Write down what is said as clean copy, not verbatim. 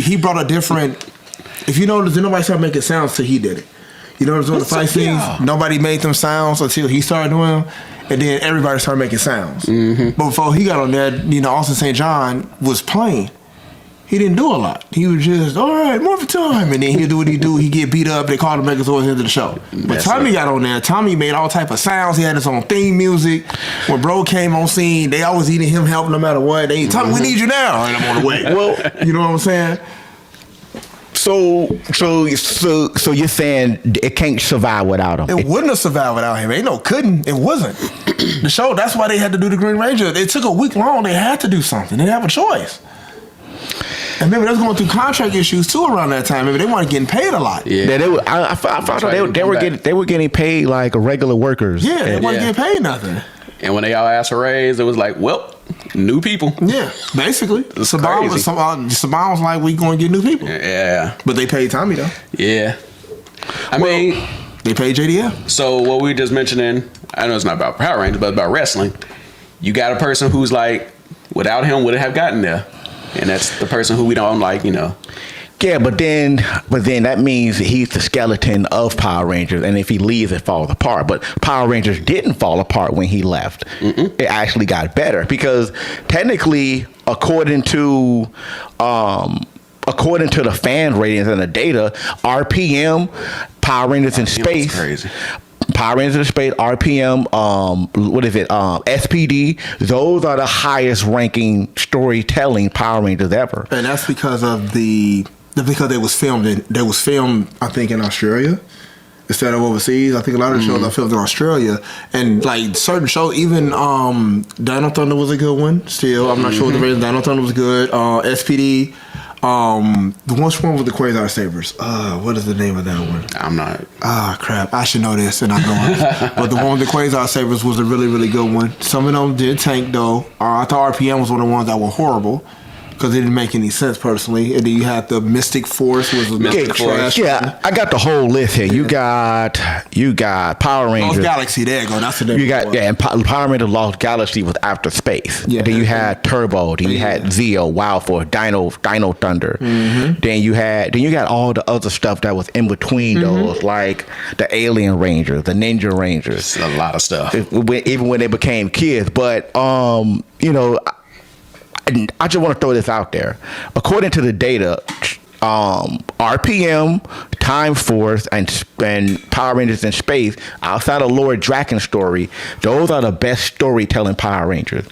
he brought a different. If you notice, nobody started making sounds till he did it. You notice on the fight scenes, nobody made them sounds until he started doing them, and then everybody started making sounds. But before he got on there, Austin St. John was playing. He didn't do a lot. He was just, all right, Morphin time. And then he'd do what he do. He'd get beat up. They called him Megazord into the show. But Tommy got on there. Tommy made all type of sounds. He had his own theme music. When Bro came on scene, they always needed him help no matter what. They Tommy, we need you now. And I'm on the way. Well, you know what I'm saying? So you're saying it can't survive without him? It wouldn't have survived without him. Ain't no couldn't. It wasn't. The show, that's why they had to do the Green Ranger. It took a week long. They had to do something. They didn't have a choice. And maybe they was going through contract issues too around that time. Maybe they weren't getting paid a lot. Yeah, I thought they were getting paid like regular workers. Yeah, they weren't getting paid nothing. And when they all asked for a raise, it was like, well, new people. Yeah, basically. Saban was like, we going to get new people. Yeah. But they paid Tommy though. Yeah. I mean, they paid JDF. So what we were just mentioning, I know it's not about Power Rangers, but about wrestling. You got a person who's like, without him, wouldn't have gotten there. And that's the person who we don't like, Yeah, but then that means he's the skeleton of Power Rangers, and if he leaves, it falls apart. But Power Rangers didn't fall apart when he left. It actually got better because technically, according to the fan ratings and the data, RPM, Power Rangers in Space. Crazy. Power Rangers in Space, RPM, SPD, those are the highest ranking storytelling Power Rangers ever. And that's because of because they was filmed I think in Australia instead of overseas. I think a lot of the shows are filmed in Australia, and like certain shows, even Dino Thunder was a good one. Still, I'm not sure what the rating. Dino Thunder was good. SPD. The one with the Quasar Sabers. What is the name of that one? I'm not. Crap. I should know this, and I don't. But the one with the Quasar Sabers was a really, really good one. Some of them did tank, though. I thought RPM was one of the ones that were horrible because it didn't make any sense personally. And then you had the Mystic Force was another trash. Yeah, I got the whole list here. You got Power Rangers. Lost Galaxy. There you go. That's the name. You got and Power Rangers Lost Galaxy was after space. Yeah. Then you had Turbo. Then you had Zeo, Wild Force, Dino Thunder. Then you got all the other stuff that was in between those, like the Alien Rangers, the Ninja Rangers. It's a lot of stuff. Even when they became kids, but I just want to throw this out there. According to the data, RPM, Time Force, and Power Rangers in Space, outside of Lord Draken's story, those are the best storytelling Power Rangers.